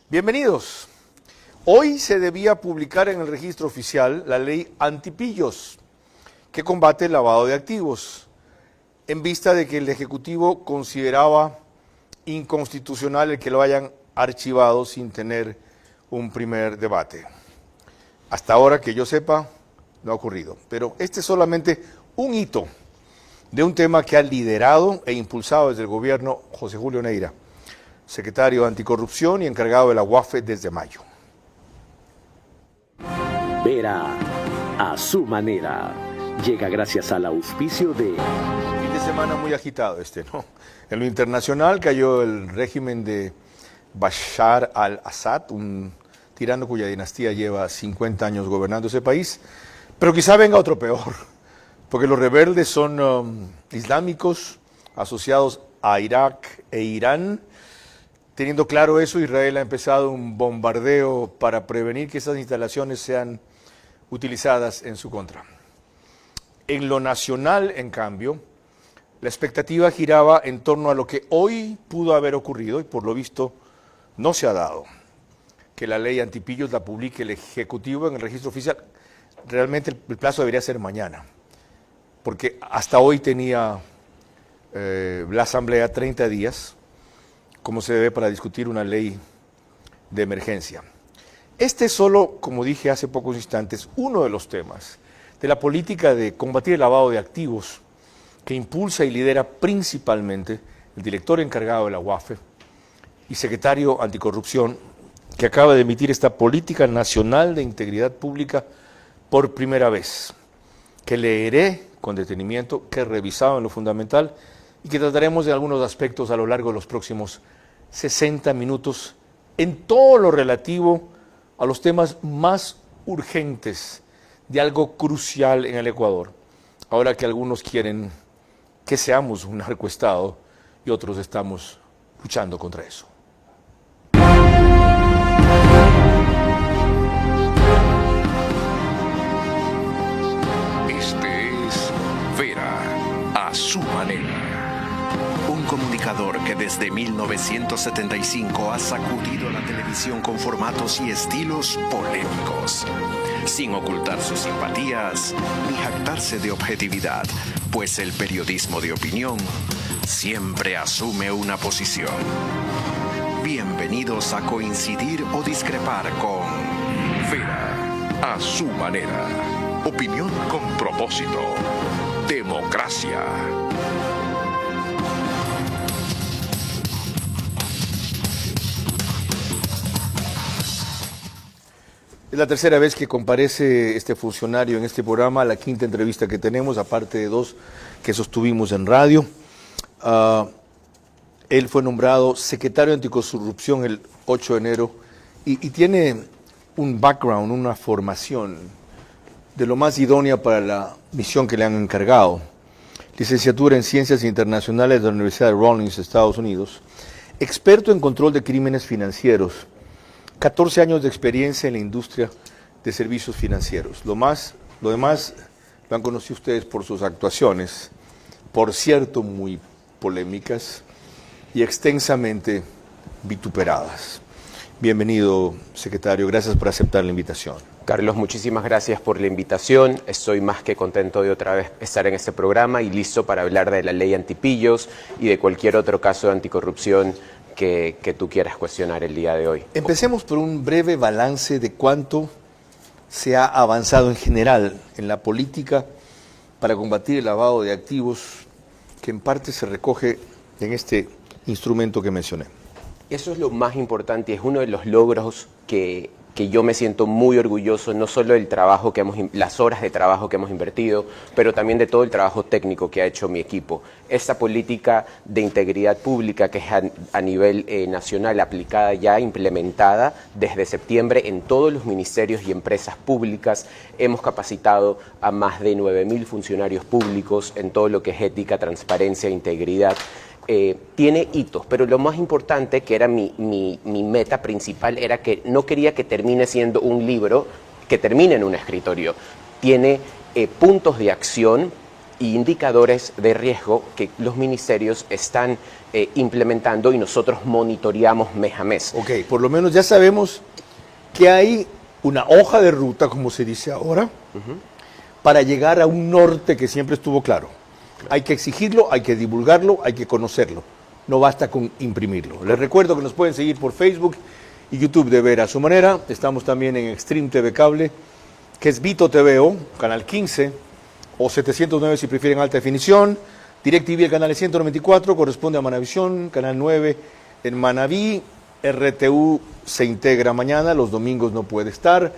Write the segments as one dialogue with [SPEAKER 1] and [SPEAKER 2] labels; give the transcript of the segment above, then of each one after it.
[SPEAKER 1] Bienvenidos. Hoy se debía publicar en el registro oficial la ley antipillos, que combate el lavado de activos, en vista de que el Ejecutivo consideraba inconstitucional el que lo hayan archivado sin tener un primer debate. Hasta ahora, que yo sepa, no ha ocurrido. Pero este es solamente un hito de un tema que ha liderado e impulsado desde el gobierno José Julio Neira, secretario de Anticorrupción y encargado de la UAFE desde mayo.
[SPEAKER 2] Vera a su manera. Llega gracias al auspicio de...
[SPEAKER 1] Fin de semana muy agitado ¿no? En lo internacional cayó el régimen de Bashar al-Assad, un tirano cuya dinastía lleva 50 años gobernando ese país, pero quizá venga otro peor, porque los rebeldes son islámicos asociados a Irak e Irán. Teniendo claro eso, Israel ha empezado un bombardeo para prevenir que esas instalaciones sean utilizadas en su contra. En lo nacional, en cambio, la expectativa giraba en torno a lo que hoy pudo haber ocurrido y por lo visto no se ha dado, que la ley antipillos la publique el Ejecutivo en el registro oficial. Realmente el plazo debería ser mañana, porque hasta hoy tenía la Asamblea 30 días, como se debe, para discutir una ley de emergencia. Este es solo, como dije hace pocos instantes, uno de los temas de la política de combatir el lavado de activos que impulsa y lidera principalmente el director encargado de la UAFE y secretario anticorrupción, que acaba de emitir esta política nacional de integridad pública por primera vez, que leeré con detenimiento, que he revisado en lo fundamental y que trataremos de algunos aspectos a lo largo de los próximos 60 minutos en todo lo relativo a los temas más urgentes de algo crucial en el Ecuador, ahora que algunos quieren que seamos un narcoestado y otros estamos luchando contra eso.
[SPEAKER 3] Este es Vera a su manera. Un comunicador que desde 1975 ha sacudido la televisión con formatos y estilos polémicos, sin ocultar sus simpatías ni jactarse de objetividad, pues el periodismo de opinión siempre asume una posición. Bienvenidos a coincidir o discrepar con Vera a su manera. Opinión con propósito. Democracia.
[SPEAKER 1] Es la tercera vez que comparece este funcionario en este programa, la quinta entrevista que tenemos, aparte de dos que sostuvimos en radio. Él fue nombrado secretario de Anticorrupción el 8 de enero y tiene un background, una formación de lo más idónea para la misión que le han encargado. Licenciatura en Ciencias Internacionales de la Universidad de Rollins, Estados Unidos. Experto en control de crímenes financieros. 14 años de experiencia en la industria de servicios financieros. Lo demás lo han conocido ustedes por sus actuaciones, por cierto, muy polémicas y extensamente vituperadas. Bienvenido, secretario. Gracias por aceptar la invitación.
[SPEAKER 4] Carlos, muchísimas gracias por la invitación. Estoy más que contento de otra vez estar en este programa y listo para hablar de la ley antipillos y de cualquier otro caso de anticorrupción que tú quieras cuestionar el día de hoy.
[SPEAKER 1] Empecemos por un breve balance de cuánto se ha avanzado en general en la política para combatir el lavado de activos, que en parte se recoge en este instrumento que mencioné.
[SPEAKER 4] Eso es lo más importante y es uno de los logros que yo me siento muy orgulloso, no solo del trabajo las horas de trabajo que hemos invertido, pero también de todo el trabajo técnico que ha hecho mi equipo. Esta política de integridad pública que es a nivel nacional aplicada ya, implementada desde septiembre en todos los ministerios y empresas públicas. Hemos capacitado a más de 9.000 funcionarios públicos en todo lo que es ética, transparencia e integridad. Tiene hitos, pero lo más importante, que era mi meta principal, era que no quería que termine siendo un libro que termine en un escritorio. Tiene puntos de acción indicadores de riesgo que los ministerios están implementando y nosotros monitoreamos mes a mes.
[SPEAKER 1] Ok, por lo menos ya sabemos que hay una hoja de ruta, como se dice ahora, para llegar a un norte que siempre estuvo claro. Hay que exigirlo, hay que divulgarlo, hay que conocerlo. No basta con imprimirlo. Les recuerdo que nos pueden seguir por Facebook y YouTube de Ver a su manera. Estamos también en Extreme TV Cable, que es Vito TVO, canal 15, o 709 si prefieren alta definición. DirecTV, el canal 194, corresponde a Manavisión, canal 9 en Manabí. RTU se integra mañana, los domingos no puede estar.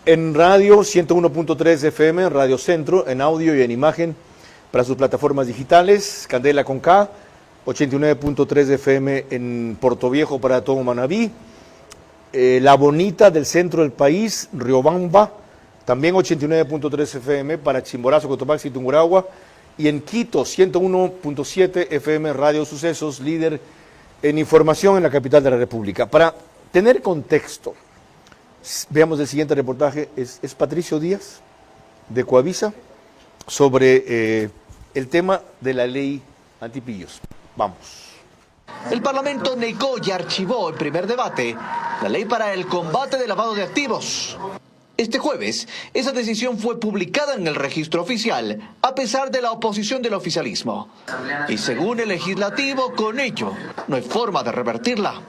[SPEAKER 1] En radio, 101.3 FM, Radio Centro, en audio y en imagen para sus plataformas digitales. Candela con K, 89.3 FM en Portoviejo para todo Manabí. La Bonita del centro del país, Riobamba, también 89.3 FM para Chimborazo, Cotopaxi y Tungurahua. Y en Quito, 101.7 FM, Radio Sucesos, líder en información en la capital de la República. Para tener contexto, veamos el siguiente reportaje, es Patricio Díaz, de Coavisa, sobre el tema de la ley antipillos. Vamos.
[SPEAKER 5] El Parlamento negó y archivó en primer debate la ley para el combate del lavado de activos. Este jueves, esa decisión fue publicada en el registro oficial, a pesar de la oposición del oficialismo. Y según el legislativo, con ello, no hay forma de revertirla.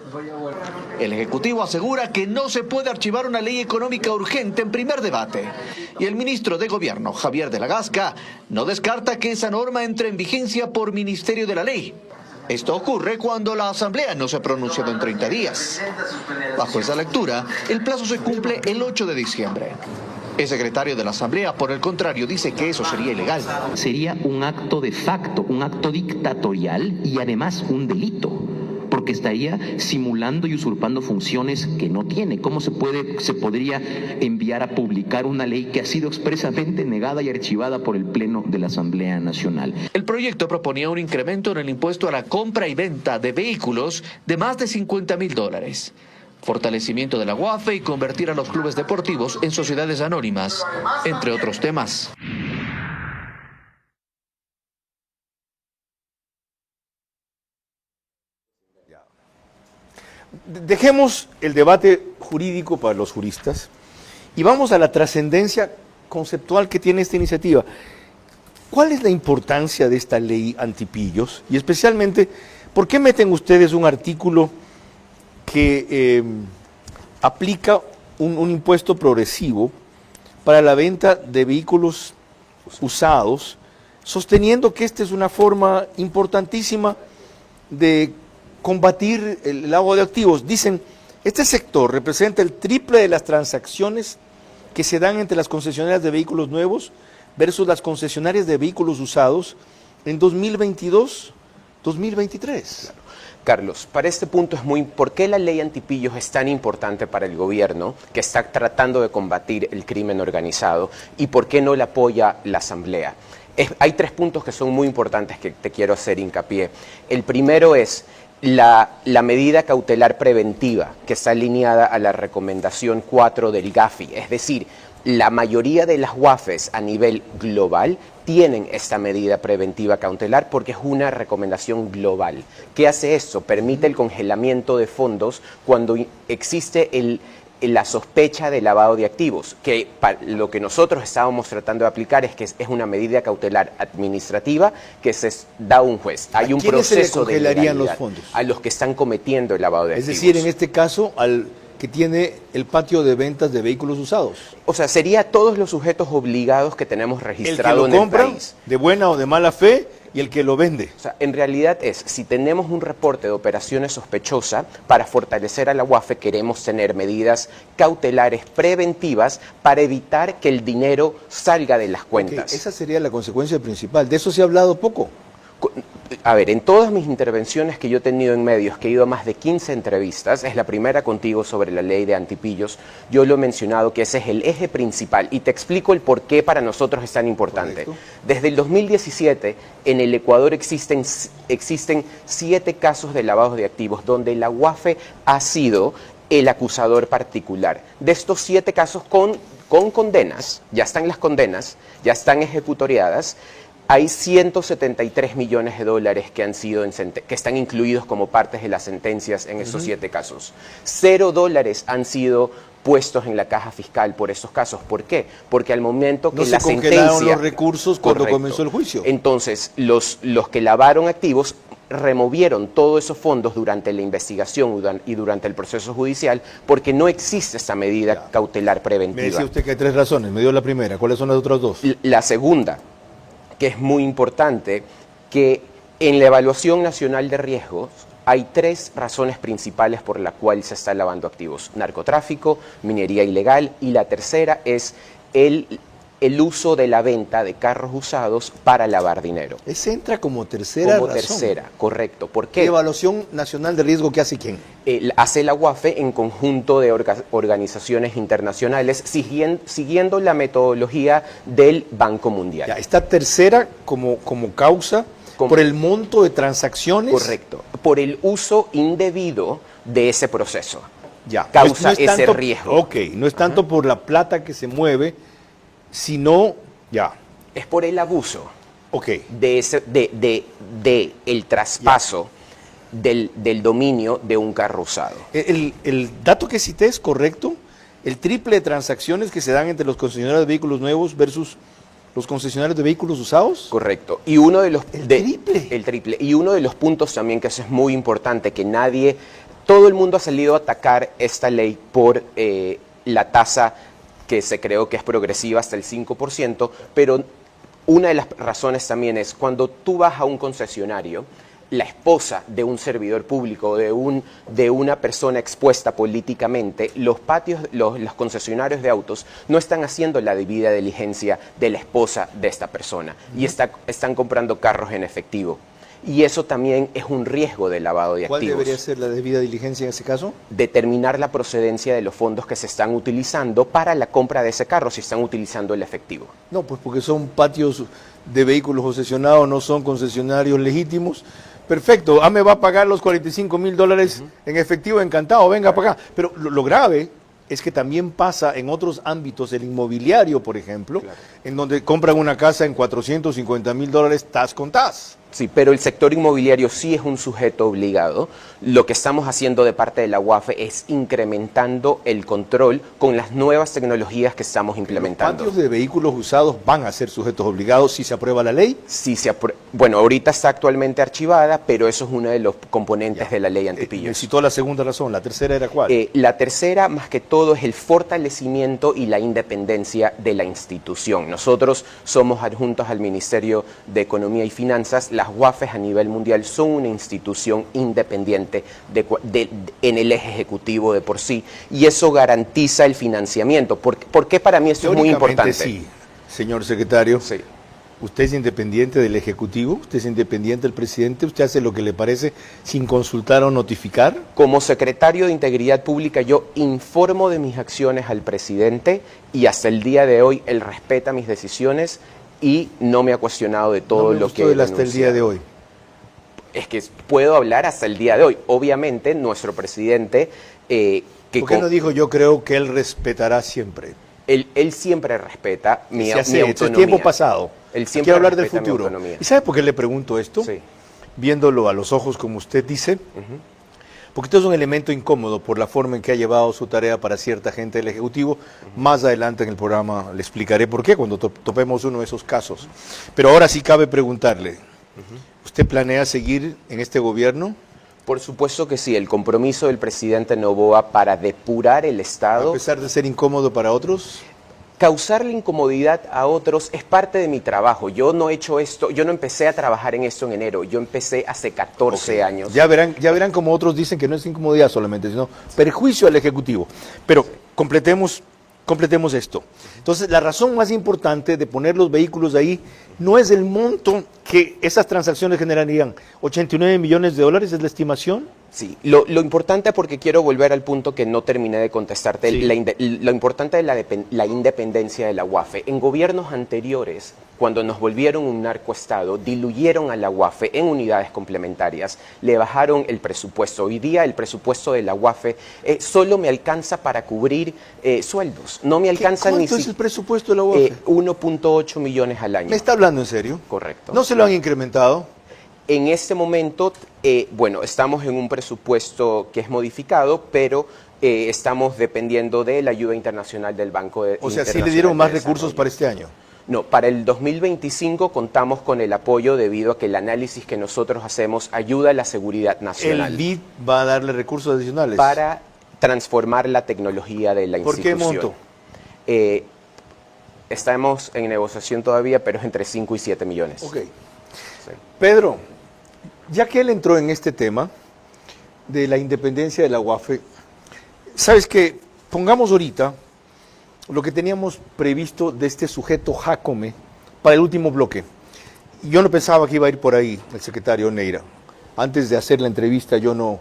[SPEAKER 5] El Ejecutivo asegura que no se puede archivar una ley económica urgente en primer debate. Y el ministro de Gobierno, Javier de la Gasca, no descarta que esa norma entre en vigencia por Ministerio de la Ley. Esto ocurre cuando la Asamblea no se ha pronunciado en 30 días. Bajo esa lectura, el plazo se cumple el 8 de diciembre. El secretario de la Asamblea, por el contrario, dice que eso sería ilegal.
[SPEAKER 6] Sería un acto de facto, un acto dictatorial y además un delito, porque estaría simulando y usurpando funciones que no tiene. ¿Cómo se podría enviar a publicar una ley que ha sido expresamente negada y archivada por el Pleno de la Asamblea Nacional?
[SPEAKER 5] El proyecto proponía un incremento en el impuesto a la compra y venta de vehículos de más de $50,000, fortalecimiento de la UAFE y convertir a los clubes deportivos en sociedades anónimas, entre otros temas.
[SPEAKER 1] Dejemos el debate jurídico para los juristas y vamos a la trascendencia conceptual que tiene esta iniciativa. ¿Cuál es la importancia de esta ley antipillos? Y especialmente, ¿por qué meten ustedes un artículo que aplica un impuesto progresivo para la venta de vehículos usados, sosteniendo que esta es una forma importantísima de combatir el lavado de activos? Dicen, este sector representa el triple de las transacciones que se dan entre las concesionarias de vehículos nuevos versus las concesionarias de vehículos usados en 2022-2023.
[SPEAKER 4] Carlos, para este punto ¿por qué la ley antipillos es tan importante para el gobierno que está tratando de combatir el crimen organizado y por qué no la apoya la Asamblea? Hay 3 puntos que son muy importantes que te quiero hacer hincapié. El primero es la medida cautelar preventiva que está alineada a la recomendación 4 del GAFI, es decir, la mayoría de las UAFES a nivel global tienen esta medida preventiva cautelar porque es una recomendación global. ¿Qué hace esto? Permite el congelamiento de fondos cuando existe la sospecha de lavado de activos, que lo que nosotros estábamos tratando de aplicar es que es una medida cautelar administrativa que se da a un juez. Hay un proceso de legalidad
[SPEAKER 1] los fondos?
[SPEAKER 4] A los que están cometiendo el lavado de activos.
[SPEAKER 1] Es decir, en este caso, al que tiene el patio de ventas de vehículos usados.
[SPEAKER 4] O sea, sería todos los sujetos obligados que tenemos registrado en el país.
[SPEAKER 1] De buena o de mala fe, y el que lo vende.
[SPEAKER 4] O sea, en realidad si tenemos un reporte de operaciones sospechosa, para fortalecer a la UAFE queremos tener medidas cautelares preventivas para evitar que el dinero salga de las cuentas.
[SPEAKER 1] Esa sería la consecuencia principal. De eso se ha hablado poco.
[SPEAKER 4] A ver, en todas mis intervenciones que yo he tenido en medios, que he ido a más de 15 entrevistas, es la primera contigo sobre la ley de antipillos, yo lo he mencionado que ese es el eje principal y te explico el por qué para nosotros es tan importante. Correcto. Desde el 2017 en el Ecuador existen 7 casos de lavado de activos donde la UAFE ha sido el acusador particular. De estos 7 casos con condenas, ya están las condenas, ya están ejecutoriadas. Hay 173 millones de dólares que que están incluidos como partes de las sentencias en esos 7 casos. $0 han sido puestos en la caja fiscal por esos casos. ¿Por qué? Porque al momento que la sentencia...
[SPEAKER 1] No se congelaron los recursos cuando
[SPEAKER 4] Correcto.
[SPEAKER 1] comenzó el juicio.
[SPEAKER 4] Entonces, los que lavaron activos removieron todos esos fondos durante la investigación y durante el proceso judicial porque no existe esa medida cautelar preventiva.
[SPEAKER 1] Me decía usted que hay 3 razones, me dio la primera. ¿Cuáles son las otras 2?
[SPEAKER 4] La segunda, que es muy importante, que en la evaluación nacional de riesgos hay 3 razones principales por las cuales se está lavando activos: narcotráfico, minería ilegal, y la tercera es el uso de la venta de carros usados para lavar dinero.
[SPEAKER 1] Ese entra como tercera
[SPEAKER 4] Como
[SPEAKER 1] razón.
[SPEAKER 4] Tercera, correcto. ¿Por
[SPEAKER 1] ¿Qué
[SPEAKER 4] qué?
[SPEAKER 1] evaluación nacional de riesgo que hace quién?
[SPEAKER 4] Hace la UAFE en conjunto de organizaciones internacionales, siguiendo la metodología del Banco Mundial.
[SPEAKER 1] Ya, esta tercera como causa por el monto de transacciones.
[SPEAKER 4] Correcto. Por el uso indebido de ese proceso.
[SPEAKER 1] Ya.
[SPEAKER 4] Causa
[SPEAKER 1] No es
[SPEAKER 4] ese
[SPEAKER 1] tanto,
[SPEAKER 4] riesgo.
[SPEAKER 1] Ok, no es tanto por la plata que se mueve, sino, ya,
[SPEAKER 4] Es por el abuso
[SPEAKER 1] ok.
[SPEAKER 4] de el traspaso del dominio de un carro usado.
[SPEAKER 1] El dato que cité es correcto. El triple de transacciones que se dan entre los concesionarios de vehículos nuevos versus los concesionarios de vehículos usados.
[SPEAKER 4] Correcto. Y uno de los
[SPEAKER 1] triple.
[SPEAKER 4] El triple. Y uno de los puntos también que eso es muy importante, que todo el mundo ha salido a atacar esta ley por la tasa que se creó que es progresiva hasta el 5%, pero una de las razones también es cuando tú vas a un concesionario, la esposa de un servidor público, de una persona expuesta políticamente, los concesionarios de autos no están haciendo la debida diligencia de la esposa de esta persona y están comprando carros en efectivo. Y eso también es un riesgo de lavado de
[SPEAKER 1] ¿Cuál
[SPEAKER 4] activos.
[SPEAKER 1] debería ser la debida diligencia en ese caso?
[SPEAKER 4] Determinar la procedencia de los fondos que se están utilizando para la compra de ese carro, si están utilizando el efectivo.
[SPEAKER 1] No, pues porque son patios de vehículos concesionados, no son concesionarios legítimos. Perfecto, me va a pagar los $45,000 en efectivo, encantado, venga para acá. Pero lo grave es que también pasa en otros ámbitos, el inmobiliario, por ejemplo, en donde compran una casa en $450,000, tas con tas.
[SPEAKER 4] Sí, pero el sector inmobiliario sí es un sujeto obligado. Lo que estamos haciendo de parte de la UAFE es incrementando el control con las nuevas tecnologías que estamos implementando.
[SPEAKER 1] ¿Los patios de vehículos usados van a ser sujetos obligados si se aprueba la ley?
[SPEAKER 4] Sí, bueno, ahorita está actualmente archivada, pero eso es uno de los componentes de la ley antipillos.
[SPEAKER 1] Necesitó la segunda razón. ¿La tercera era cuál?
[SPEAKER 4] La tercera, más que todo, es el fortalecimiento y la independencia de la institución. Nosotros somos adjuntos al Ministerio de Economía y Finanzas. Las UAFES a nivel mundial son una institución independiente en el eje ejecutivo de por sí, y eso garantiza el financiamiento. ¿Por qué para mí esto es muy importante?
[SPEAKER 1] Sí, señor secretario.
[SPEAKER 4] Sí.
[SPEAKER 1] ¿Usted es independiente del Ejecutivo? ¿Usted es independiente del presidente? ¿Usted hace lo que le parece sin consultar o notificar?
[SPEAKER 4] Como secretario de Integridad Pública, yo informo de mis acciones al presidente y hasta el día de hoy él respeta mis decisiones y no me ha cuestionado de todo lo que he
[SPEAKER 1] hasta el día de hoy.
[SPEAKER 4] Es que puedo hablar hasta el día de hoy. Obviamente, nuestro presidente...
[SPEAKER 1] ¿Por qué no dijo yo creo que él respetará siempre?
[SPEAKER 4] Él siempre respeta mi autonomía.
[SPEAKER 1] Es tiempo pasado.
[SPEAKER 4] Él siempre
[SPEAKER 1] Quiero hablar del
[SPEAKER 4] respeta mi
[SPEAKER 1] futuro.
[SPEAKER 4] autonomía.
[SPEAKER 1] ¿Y sabe por qué le pregunto esto?
[SPEAKER 4] Sí.
[SPEAKER 1] Viéndolo a los ojos como usted dice, porque esto es un elemento incómodo por la forma en que ha llevado su tarea para cierta gente del Ejecutivo. Más adelante en el programa le explicaré por qué cuando topemos uno de esos casos. Pero ahora sí cabe preguntarle, ¿usted planea seguir en este gobierno?
[SPEAKER 4] Por supuesto que sí, el compromiso del presidente Noboa para depurar el Estado...
[SPEAKER 1] A pesar de ser incómodo para otros.
[SPEAKER 4] Causarle incomodidad a otros es parte de mi trabajo. Yo no he hecho esto, yo no empecé a trabajar en esto en enero, yo empecé hace 14 años.
[SPEAKER 1] Ya verán como otros dicen que no es incomodidad solamente, sino perjuicio al Ejecutivo. Pero completemos esto. Entonces, la razón más importante de poner los vehículos ahí no es el monto que esas transacciones generarían. $89 millones es la estimación.
[SPEAKER 4] Sí, lo importante, porque quiero volver al punto que no terminé de contestarte,
[SPEAKER 1] Sí.
[SPEAKER 4] lo importante de la independencia de la UAFE. En gobiernos anteriores, cuando nos volvieron un narcoestado, diluyeron a la UAFE en unidades complementarias, le bajaron el presupuesto. Hoy día el presupuesto de la UAFE solo me alcanza para cubrir sueldos, no me alcanza ni
[SPEAKER 1] ¿Cuánto es el presupuesto de la UAFE?
[SPEAKER 4] 1.8 millones al año.
[SPEAKER 1] ¿Me está hablando en serio?
[SPEAKER 4] Correcto.
[SPEAKER 1] ¿No se lo han incrementado?
[SPEAKER 4] En este momento, bueno, estamos en un presupuesto que es modificado, pero estamos dependiendo de la ayuda internacional del Banco de
[SPEAKER 1] O sea, ¿sí
[SPEAKER 4] Internacional
[SPEAKER 1] le dieron más
[SPEAKER 4] de
[SPEAKER 1] recursos
[SPEAKER 4] Desarrollo.
[SPEAKER 1] para este año?
[SPEAKER 4] No, para el 2025 contamos con el apoyo debido a que el análisis que nosotros hacemos ayuda a la seguridad nacional
[SPEAKER 1] ¿El BID va a darle recursos adicionales?
[SPEAKER 4] para transformar la tecnología de la
[SPEAKER 1] ¿Por qué
[SPEAKER 4] institución.
[SPEAKER 1] monto?
[SPEAKER 4] Estamos en negociación todavía, pero es entre 5 y 7 millones.
[SPEAKER 1] Ok.
[SPEAKER 4] Sí.
[SPEAKER 1] Pedro, ya que él entró en este tema de la independencia de la UAFE, ¿sabes qué? Pongamos ahorita lo que teníamos previsto de este sujeto Jácome para el último bloque. Yo no pensaba que iba a ir por ahí el secretario Neira. Antes de hacer la entrevista yo no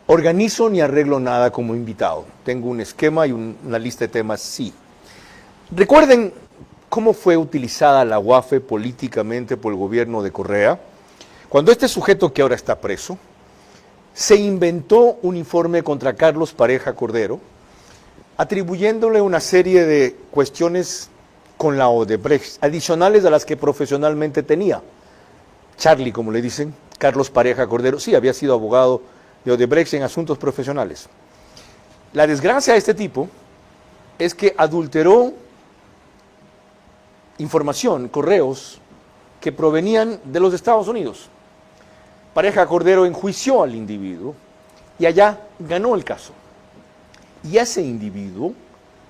[SPEAKER 1] organizo ni arreglo nada como invitado. Tengo un esquema y una lista de temas, sí. Recuerden cómo fue utilizada la UAFE políticamente por el gobierno de Correa. Cuando este sujeto, que ahora está preso, se inventó un informe contra Carlos Pareja Cordero, atribuyéndole una serie de cuestiones con la Odebrecht, adicionales a las que profesionalmente tenía. Charlie, como le dicen, Carlos Pareja Cordero, sí, había sido abogado de Odebrecht en asuntos profesionales. La desgracia de este tipo es que adulteró información, correos, que provenían de los Estados Unidos. Pareja Cordero enjuició al individuo y allá ganó el caso. Y ese individuo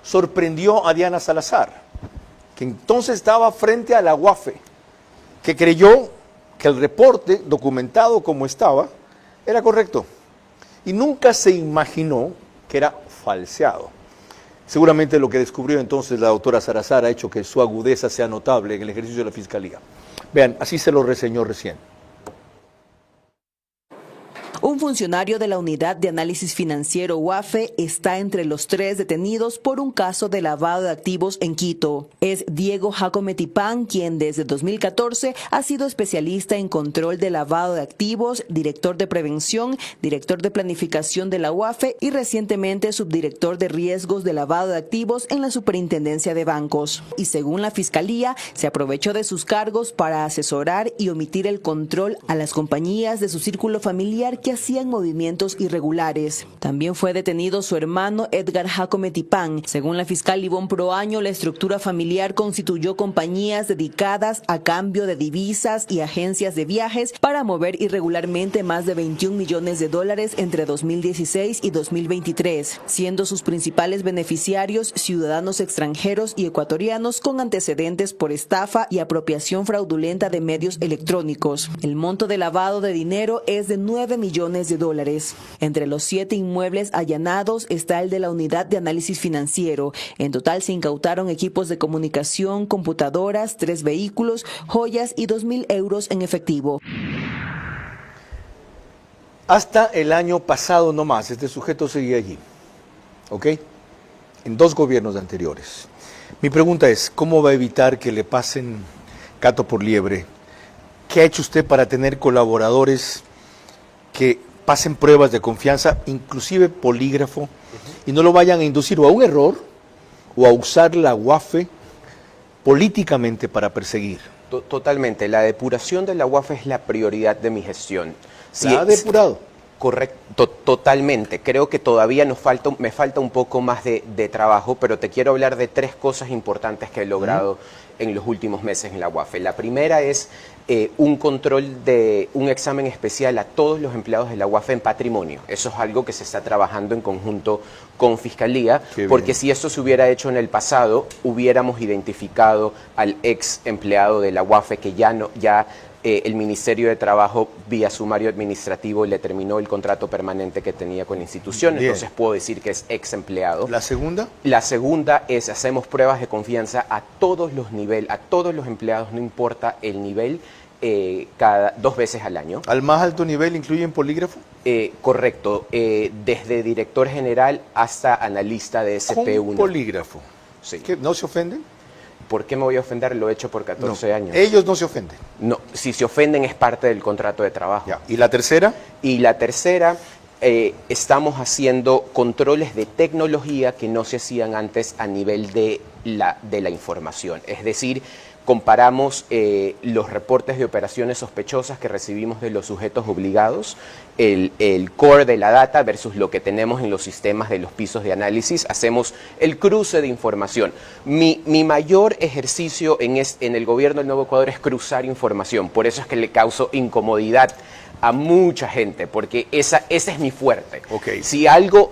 [SPEAKER 1] sorprendió a Diana Salazar, que entonces estaba frente a la UAFE, que creyó que el reporte, documentado como estaba, era correcto. Y nunca se imaginó que era falseado. Seguramente lo que descubrió entonces la doctora Salazar ha hecho que su agudeza sea notable en el ejercicio de la Fiscalía. Vean, así se lo reseñó recién.
[SPEAKER 7] Un funcionario de la Unidad de Análisis Financiero UAFE está entre los 3 detenidos por un caso de lavado de activos en Quito. Es Diego Jácome Tipán, quien desde 2014 ha sido especialista en control de lavado de activos, director de prevención, director de planificación de la UAFE y recientemente subdirector de riesgos de lavado de activos en la Superintendencia de Bancos. Y según la Fiscalía, se aprovechó de sus cargos para asesorar y omitir el control a las compañías de su círculo familiar que hacían movimientos irregulares. También fue detenido su hermano Edgar Jácome Tipán. Según la fiscal Ivonne Proaño, la estructura familiar constituyó compañías dedicadas a cambio de divisas y agencias de viajes para mover irregularmente más de 21 millones de dólares entre 2016 y 2023, siendo sus principales beneficiarios ciudadanos extranjeros y ecuatorianos con antecedentes por estafa y apropiación fraudulenta de medios electrónicos. El monto de lavado de dinero es de 9 millones de dólares. Entre los 7 inmuebles allanados está el de la Unidad de Análisis Financiero. En total se incautaron equipos de comunicación, computadoras, 3 vehículos, joyas y 2.000 euros en efectivo.
[SPEAKER 1] Hasta el año pasado no más, este sujeto seguía allí, ¿ok? En 2 gobiernos anteriores. Mi pregunta es, ¿cómo va a evitar que le pasen gato por liebre? ¿Qué ha hecho usted para tener colaboradores que pasen pruebas de confianza, inclusive polígrafo, y no lo vayan a inducir o a un error o a usar la UAFE políticamente para perseguir?
[SPEAKER 4] Totalmente. La depuración de la UAFE es la prioridad de mi gestión.
[SPEAKER 1] ¿La ha depurado?
[SPEAKER 4] Correcto, totalmente. Creo que todavía me falta un poco más de trabajo, pero te quiero hablar de 3 cosas importantes que he logrado en los últimos meses en la UAFE. La primera es un control de un examen especial a todos los empleados de la UAFE en patrimonio. Eso es algo que se está trabajando en conjunto con Fiscalía, porque si esto se hubiera hecho en el pasado, hubiéramos identificado al ex empleado de la UAFE que el Ministerio de Trabajo, vía sumario administrativo, le terminó el contrato permanente que tenía con la institución. Bien. Entonces puedo decir que es ex empleado.
[SPEAKER 1] ¿La segunda?
[SPEAKER 4] La segunda es, hacemos pruebas de confianza a todos los niveles, a todos los empleados, no importa el nivel, 2 veces al año.
[SPEAKER 1] ¿Al más alto nivel incluyen polígrafo?
[SPEAKER 4] Correcto, desde director general hasta analista de SP1.
[SPEAKER 1] Con polígrafo.
[SPEAKER 4] Sí.
[SPEAKER 1] ¿Qué, ¿No se ofenden?
[SPEAKER 4] ¿Por qué me voy a ofender? Lo he hecho por 14 años.
[SPEAKER 1] Ellos no se ofenden.
[SPEAKER 4] No, si se ofenden es parte del contrato de trabajo.
[SPEAKER 1] Ya. ¿Y la tercera?
[SPEAKER 4] Y la tercera, estamos haciendo controles de tecnología que no se hacían antes a nivel de la información. Es decir, comparamos los reportes de operaciones sospechosas que recibimos de los sujetos obligados, el core de la data versus lo que tenemos en los sistemas de los pisos de análisis. Hacemos el cruce de información. Mi mayor ejercicio en el gobierno del Nuevo Ecuador es cruzar información. Por eso es que le causo incomodidad a mucha gente, porque ese es mi fuerte.
[SPEAKER 1] Okay.
[SPEAKER 4] Si algo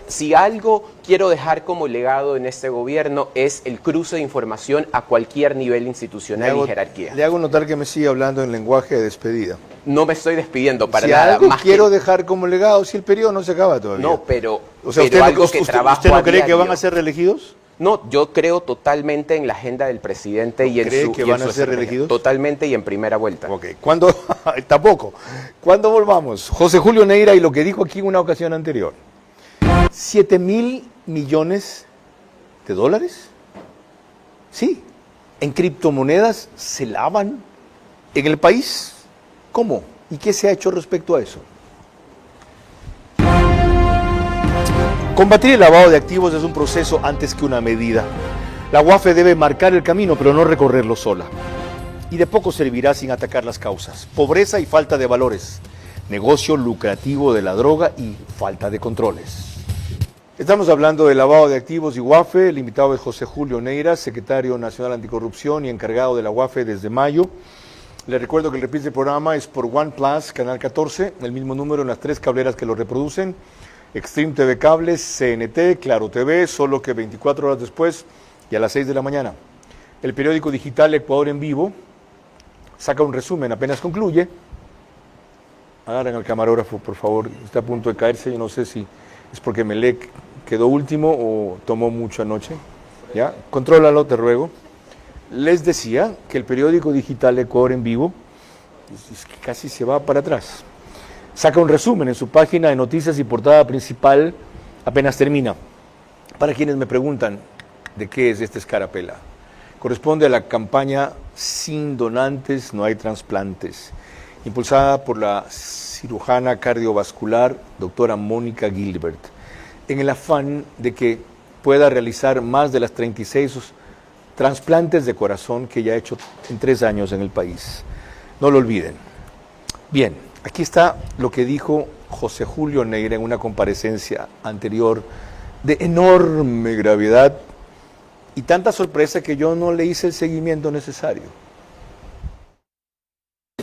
[SPEAKER 4] quiero dejar como legado en este gobierno es el cruce de información a cualquier nivel institucional y jerarquía.
[SPEAKER 1] Le hago notar que me sigue hablando en lenguaje de despedida.
[SPEAKER 4] No me estoy despidiendo para
[SPEAKER 1] si
[SPEAKER 4] nada.
[SPEAKER 1] Algo
[SPEAKER 4] más
[SPEAKER 1] quiero dejar como legado, si el periodo no se acaba todavía.
[SPEAKER 4] No, pero,
[SPEAKER 1] o sea,
[SPEAKER 4] pero algo que trabajo
[SPEAKER 1] ¿Usted no
[SPEAKER 4] a
[SPEAKER 1] cree que
[SPEAKER 4] diario.
[SPEAKER 1] van a ser reelegidos?
[SPEAKER 4] No, yo creo totalmente en la agenda del presidente y en
[SPEAKER 1] ¿Cree
[SPEAKER 4] su...
[SPEAKER 1] que
[SPEAKER 4] y en
[SPEAKER 1] van
[SPEAKER 4] su
[SPEAKER 1] a ser
[SPEAKER 4] estrategia.
[SPEAKER 1] reelegidos?
[SPEAKER 4] Totalmente y en primera vuelta.
[SPEAKER 1] Ok, ¿cuándo? Tampoco. ¿Cuándo volvamos? José Julio Neira y lo que dijo aquí en una ocasión anterior. $7,000 millones. Sí, en criptomonedas se lavan en el país. ¿Cómo? ¿Y qué se ha hecho respecto a eso? Combatir el lavado de activos es un proceso antes que una medida. La UAFE debe marcar el camino, pero no recorrerlo sola. Y de poco servirá sin atacar las causas. Pobreza y falta de valores. Negocio lucrativo de la droga y falta de controles. Estamos hablando de lavado de activos y UAFE. El invitado es José Julio Neira, secretario nacional anticorrupción y encargado de la UAFE desde mayo. Les recuerdo que el reprise del programa es por OnePlus, canal 14, el mismo número en las 3 cableras que lo reproducen. Extreme TV Cables, CNT, Claro TV, solo que 24 horas después y a las 6 de la mañana. El periódico digital Ecuador en Vivo saca un resumen, apenas concluye. Agarren al camarógrafo, por favor, está a punto de caerse, yo no sé si es porque Melec quedó último o tomó mucho anoche. ¿Ya? Contrólalo, te ruego. Les decía que el periódico digital Ecuador en Vivo es que casi se va para atrás. Saca un resumen en su página de noticias y portada principal, apenas termina. Para quienes me preguntan de qué es esta escarapela, corresponde a la campaña Sin donantes no hay trasplantes, impulsada por la cirujana cardiovascular doctora Mónica Gilbert, en el afán de que pueda realizar más de las 36 trasplantes de corazón que ya ha hecho en 3 años en el país. No lo olviden. Bien, aquí está lo que dijo José Julio Neira en una comparecencia anterior de enorme gravedad y tanta sorpresa que yo no le hice el seguimiento necesario.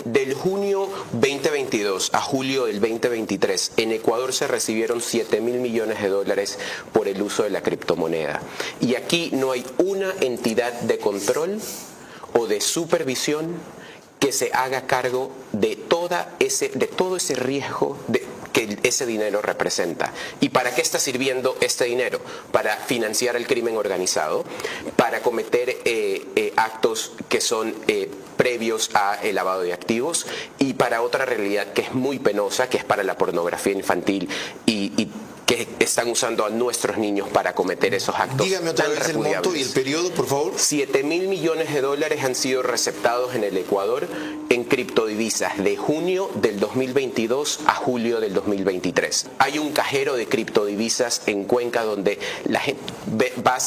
[SPEAKER 4] Del junio 2022 a julio del 2023, en Ecuador se recibieron $7,000 millones por el uso de la criptomoneda. Y aquí no hay una entidad de control o de supervisión que se haga cargo de todo ese riesgo que ese dinero representa. ¿Y para qué está sirviendo este dinero? Para financiar el crimen organizado, para cometer actos que son previos a el lavado de activos y para otra realidad que es muy penosa, que es para la pornografía infantil y que están usando a nuestros niños para cometer esos actos.
[SPEAKER 8] Dígame otra vez el monto y el periodo, por favor.
[SPEAKER 4] $7,000 millones han sido receptados en el Ecuador en criptodivisas de junio del 2022 a julio del 2023. Hay un cajero de criptodivisas en Cuenca donde la gente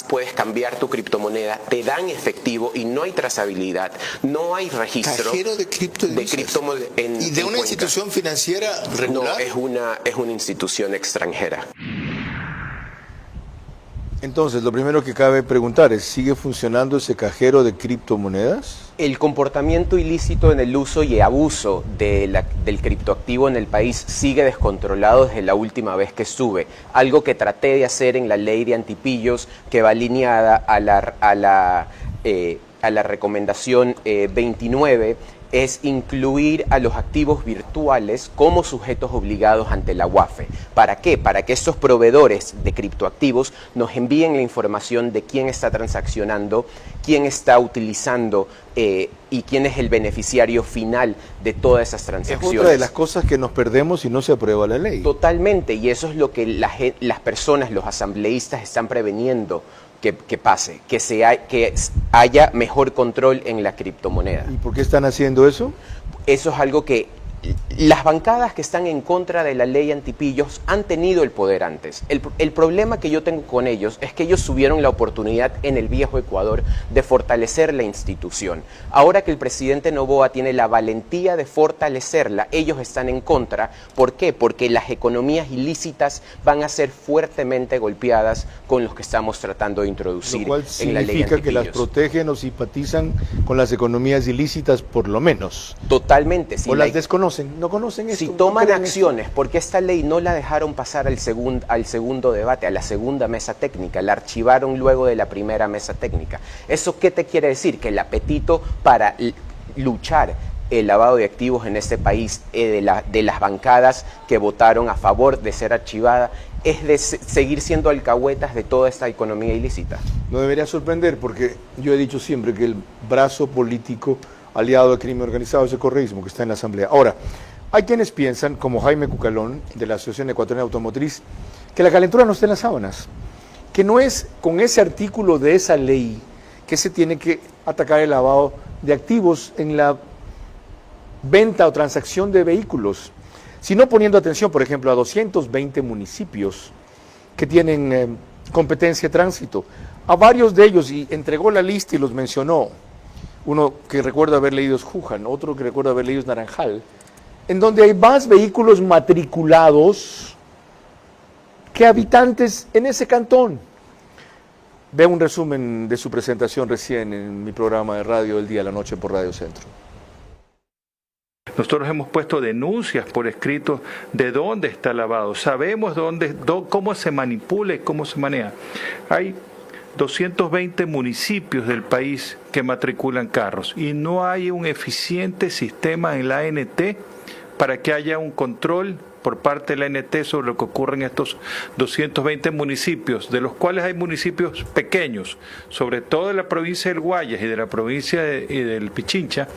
[SPEAKER 4] puedes cambiar tu criptomoneda, te dan efectivo y no hay trazabilidad, no hay registro.
[SPEAKER 8] Cajero de criptodivisas. ¿Y de una institución financiera regular?
[SPEAKER 4] No, es una institución extranjera.
[SPEAKER 1] Entonces, lo primero que cabe preguntar es, ¿sigue funcionando ese cajero de criptomonedas?
[SPEAKER 4] El comportamiento ilícito en el uso y abuso del criptoactivo en el país sigue descontrolado desde la última vez que estuve. Algo que traté de hacer en la ley de antipillos, que va alineada a la recomendación 29, es incluir a los activos virtuales como sujetos obligados ante la UAFE. ¿Para qué? Para que estos proveedores de criptoactivos nos envíen la información de quién está transaccionando, quién está utilizando y quién es el beneficiario final de todas esas transacciones.
[SPEAKER 1] Es otra de las cosas que nos perdemos si no se aprueba la ley.
[SPEAKER 4] Totalmente, y eso es lo que las personas, los asambleístas están preveniendo que pase, que haya mejor control en la criptomoneda.
[SPEAKER 1] ¿Y por qué están haciendo eso?
[SPEAKER 4] Eso es algo que las bancadas que están en contra de la ley antipillos han tenido el poder antes. El problema que yo tengo con ellos es que ellos tuvieron la oportunidad en el viejo Ecuador de fortalecer la institución. Ahora que el presidente Noboa tiene la valentía de fortalecerla, ellos están en contra. ¿Por qué? Porque las economías ilícitas van a ser fuertemente golpeadas con los que estamos tratando de introducir
[SPEAKER 1] Lo cual
[SPEAKER 4] en la ley
[SPEAKER 1] significa que las
[SPEAKER 4] antipillos.
[SPEAKER 1] protegen o simpatizan con las economías ilícitas por lo menos.
[SPEAKER 4] Totalmente. Si
[SPEAKER 1] O las desconocen, no conocen esto.
[SPEAKER 4] Si
[SPEAKER 1] no
[SPEAKER 4] toman
[SPEAKER 1] creen
[SPEAKER 4] acciones, porque esta ley no la dejaron pasar al segundo debate, a la segunda mesa técnica, la archivaron luego de la primera mesa técnica. ¿Eso qué te quiere decir? Que el apetito para luchar el lavado de activos en este país de las bancadas que votaron a favor de ser archivada es de seguir siendo alcahuetas de toda esta economía ilícita.
[SPEAKER 1] No debería sorprender porque yo he dicho siempre que el brazo político aliado al crimen organizado es el correísmo que está en la Asamblea. Ahora, hay quienes piensan, como Jaime Cucalón, de la Asociación Ecuatoriana Automotriz, que la calentura no está en las sábanas, que no es con ese artículo de esa ley que se tiene que atacar el lavado de activos en la venta o transacción de vehículos, sino poniendo atención, por ejemplo, a 220 municipios que tienen competencia de tránsito. A varios de ellos, y entregó la lista y los mencionó, uno que recuerdo haber leído es Juján, otro que recuerdo haber leído es Naranjal, en donde hay más vehículos matriculados que habitantes en ese cantón. Ve un resumen de su presentación recién en mi programa de radio El Día a la Noche por Radio Centro.
[SPEAKER 9] Nosotros hemos puesto denuncias por escrito de dónde está el lavado. Sabemos cómo se manipula y cómo se maneja. Hay 220 municipios del país que matriculan carros y no hay un eficiente sistema en la ANT para que haya un control por parte de la ANT sobre lo que ocurre en estos 220 municipios, de los cuales hay municipios pequeños, sobre todo de la provincia del Guayas y de la provincia del Pichincha,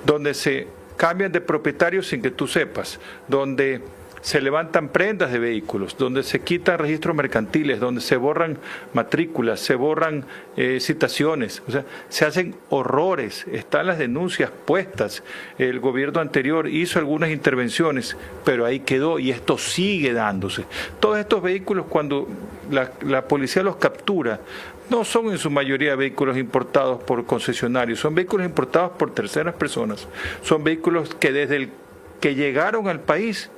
[SPEAKER 9] donde se cambian de propietarios sin que tú sepas, donde se levantan prendas de vehículos, donde se quitan registros mercantiles, donde se borran matrículas, se borran citaciones, o sea, se hacen horrores, están las denuncias puestas. El gobierno anterior hizo algunas intervenciones, pero ahí quedó y esto sigue dándose. Todos estos vehículos, cuando la policía los captura, no son en su mayoría vehículos importados por concesionarios, son vehículos importados por terceras personas, son vehículos que desde que llegaron al país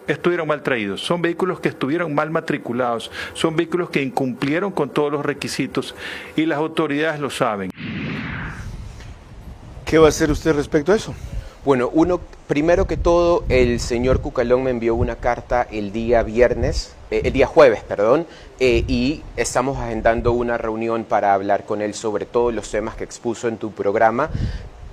[SPEAKER 9] estuvieron mal traídos, son vehículos que estuvieron mal matriculados, son vehículos que incumplieron con todos los requisitos y las autoridades lo saben.
[SPEAKER 1] ¿Qué va a hacer usted respecto a eso?
[SPEAKER 4] Bueno, primero que todo, el señor Cucalón me envió una carta el día jueves, y estamos agendando una reunión para hablar con él sobre todos los temas que expuso en tu programa.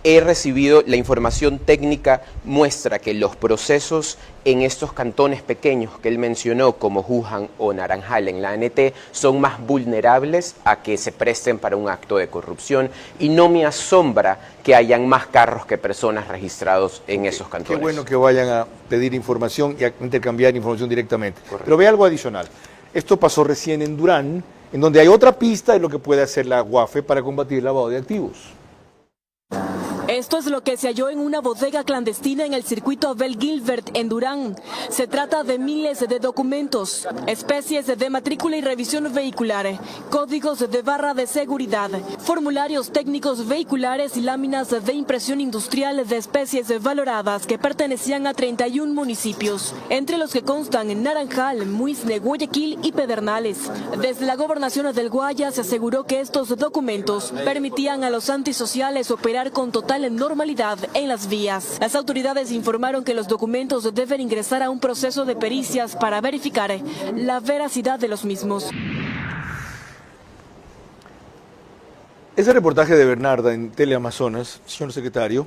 [SPEAKER 4] He recibido la información técnica, muestra que los procesos en estos cantones pequeños que él mencionó, como Juján o Naranjal en la ANT, son más vulnerables a que se presten para un acto de corrupción y no me asombra que hayan más carros que personas registrados en esos cantones.
[SPEAKER 1] Qué bueno que vayan a pedir información y a intercambiar información directamente. Correcto. Pero ve algo adicional. Esto pasó recién en Durán, en donde hay otra pista de lo que puede hacer la UAFE para combatir el lavado de activos.
[SPEAKER 10] Esto es lo que se halló en una bodega clandestina en el circuito Abel Gilbert en Durán. Se trata de miles de documentos, especies de matrícula y revisión vehicular, códigos de barra de seguridad, formularios técnicos vehiculares y láminas de impresión industrial de especies valoradas que pertenecían a 31 municipios, entre los que constan Naranjal, Muisne, Guayaquil y Pedernales. Desde la gobernación del Guayas se aseguró que estos documentos permitían a los antisociales operar con total normalidad en las vías. Las autoridades informaron que los documentos deben ingresar a un proceso de pericias para verificar la veracidad de los mismos.
[SPEAKER 1] Ese reportaje de Bernarda en Teleamazonas, señor secretario,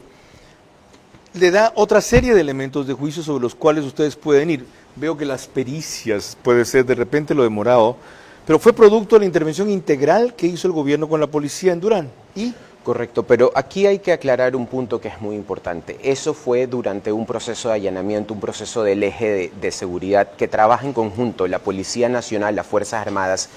[SPEAKER 1] le da otra serie de elementos de juicio sobre los cuales ustedes pueden ir. Veo que las pericias puede ser de repente lo demorado, pero fue producto de la intervención integral que hizo el gobierno con la policía en Durán. ¿Y?
[SPEAKER 4] Correcto, pero aquí hay que aclarar un punto que es muy importante. Eso fue durante un proceso de allanamiento, un proceso del eje de seguridad que trabaja en conjunto la Policía Nacional, las Fuerzas Armadas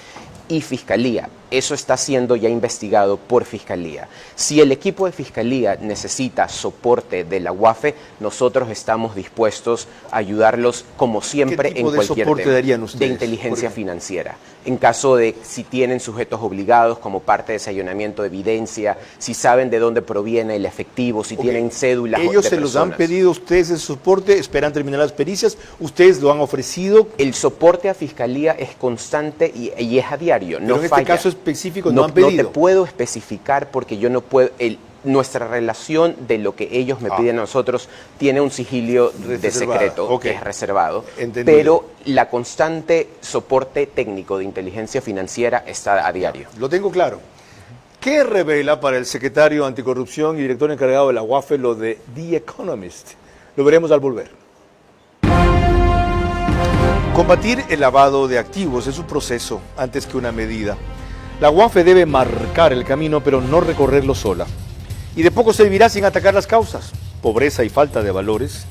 [SPEAKER 4] y Fiscalía. Eso está siendo ya investigado por Fiscalía. Si el equipo de Fiscalía necesita soporte de la UAFE, nosotros estamos dispuestos a ayudarlos como siempre en cualquier tema
[SPEAKER 1] darían ustedes,
[SPEAKER 4] de inteligencia financiera. En caso de si tienen sujetos obligados como parte de ese allanamiento de evidencia, si saben de dónde proviene el efectivo, si tienen cédulas de
[SPEAKER 1] Ellos se los han pedido, ustedes ese soporte, esperan terminar las pericias, ustedes lo han ofrecido.
[SPEAKER 4] El soporte a Fiscalía es constante y es a diario, no
[SPEAKER 1] Pero en
[SPEAKER 4] falla.
[SPEAKER 1] este caso específico no han pedido.
[SPEAKER 4] No te puedo especificar porque yo no puedo... Nuestra relación de lo que ellos me piden a nosotros tiene un sigilio de secreto que es reservado, pero la constante soporte técnico de inteligencia financiera está a diario.
[SPEAKER 1] Lo tengo claro. ¿Qué revela para el secretario anticorrupción y director encargado de la UAFE lo de The Economist? Lo veremos al volver. Combatir el lavado de activos es un proceso antes que una medida. La UAFE debe marcar el camino, pero no recorrerlo sola. Y de poco servirá sin atacar las causas: pobreza y falta de valores,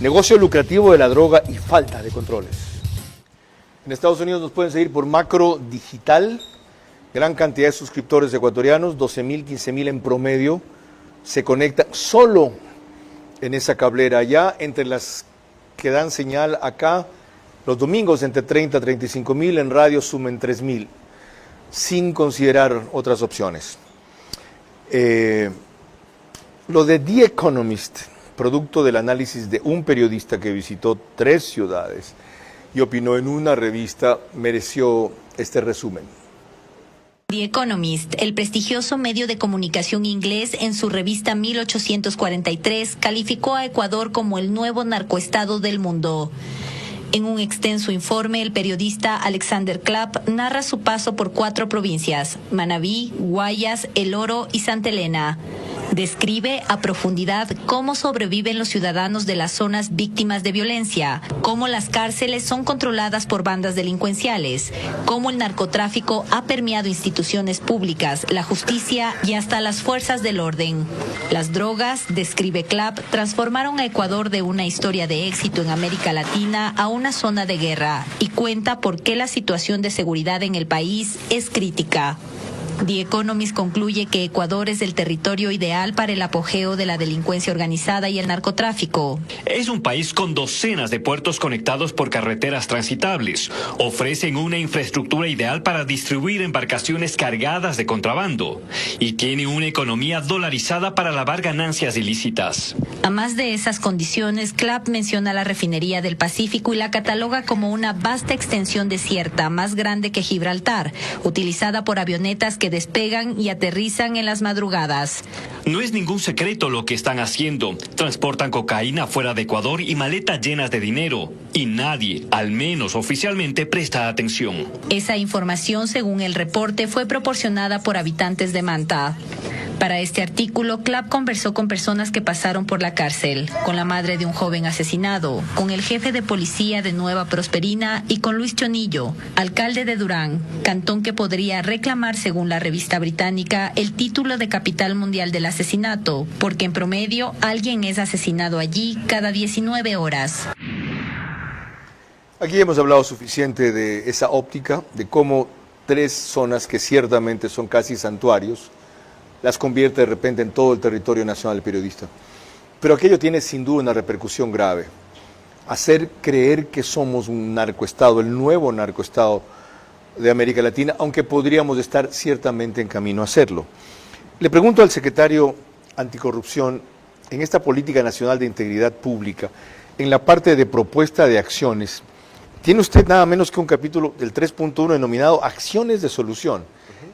[SPEAKER 1] negocio lucrativo de la droga y falta de controles. En Estados Unidos nos pueden seguir por Macro Digital, gran cantidad de suscriptores ecuatorianos, 12.000, 15.000 en promedio, se conectan solo en esa cablera allá, entre las que dan señal acá, los domingos entre 30 a 35.000, en radio sumen 3.000, sin considerar otras opciones. Lo de The Economist, producto del análisis de un periodista que visitó 3 ciudades y opinó en una revista, mereció este resumen.
[SPEAKER 11] The Economist, el prestigioso medio de comunicación inglés, en su revista 1843, calificó a Ecuador como el nuevo narcoestado del mundo. En un extenso informe, el periodista Alexander Clapp narra su paso por 4 provincias: Manabí, Guayas, El Oro y Santa Elena. Describe a profundidad cómo sobreviven los ciudadanos de las zonas víctimas de violencia, cómo las cárceles son controladas por bandas delincuenciales, cómo el narcotráfico ha permeado instituciones públicas, la justicia y hasta las fuerzas del orden. Las drogas, describe Clapp, transformaron a Ecuador de una historia de éxito en América Latina a una zona de guerra, y cuenta por qué la situación de seguridad en el país es crítica. The Economist concluye que Ecuador es el territorio ideal para el apogeo de la delincuencia organizada y el narcotráfico.
[SPEAKER 12] Es un país con docenas de puertos conectados por carreteras transitables. Ofrecen una infraestructura ideal para distribuir embarcaciones cargadas de contrabando. Y tiene una economía dolarizada para lavar ganancias ilícitas.
[SPEAKER 11] A más de esas condiciones, Clapp menciona la refinería del Pacífico y la cataloga como una vasta extensión desierta, más grande que Gibraltar, utilizada por avionetas que despegan y aterrizan en las madrugadas.
[SPEAKER 12] No es ningún secreto lo que están haciendo. Transportan cocaína fuera de Ecuador y maletas llenas de dinero. Y nadie, al menos oficialmente, presta atención.
[SPEAKER 11] Esa información, según el reporte, fue proporcionada por habitantes de Manta. Para este artículo, Clapp conversó con personas que pasaron por la cárcel, con la madre de un joven asesinado, con el jefe de policía de Nueva Prosperina y con Luis Chonillo, alcalde de Durán, cantón que podría reclamar, según la revista británica, el título de capital mundial del asesinato, porque en promedio alguien es asesinado allí cada 19 horas.
[SPEAKER 1] Aquí hemos hablado suficiente de esa óptica, de cómo 3 zonas que ciertamente son casi santuarios, las convierte de repente en todo el territorio nacional del periodista. Pero aquello tiene sin duda una repercusión grave. Hacer creer que somos un narcoestado, el nuevo narcoestado de América Latina, aunque podríamos estar ciertamente en camino a hacerlo. Le pregunto al secretario Anticorrupción, en esta política nacional de integridad pública, en la parte de propuesta de acciones, tiene usted nada menos que un capítulo del 3.1 denominado Acciones de Solución.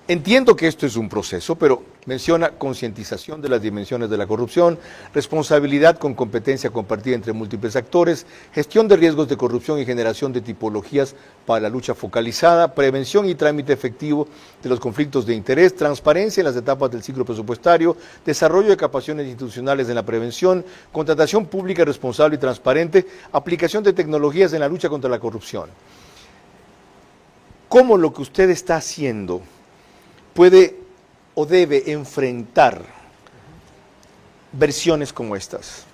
[SPEAKER 1] Entiendo que esto es un proceso, pero menciona concientización de las dimensiones de la corrupción, responsabilidad con competencia compartida entre múltiples actores, gestión de riesgos de corrupción y generación de tipologías para la lucha focalizada, prevención y trámite efectivo de los conflictos de interés, transparencia en las etapas del ciclo presupuestario, desarrollo de capacidades institucionales en la prevención, contratación pública responsable y transparente, aplicación de tecnologías en la lucha contra la corrupción. ¿Cómo lo que usted está haciendo puede o debe enfrentar versiones como estas?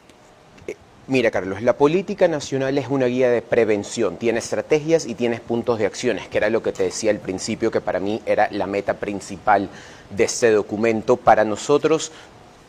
[SPEAKER 4] Mira, Carlos, la política nacional es una guía de prevención, tiene estrategias y tiene puntos de acciones, que era lo que te decía al principio, que para mí era la meta principal de este documento. Para nosotros,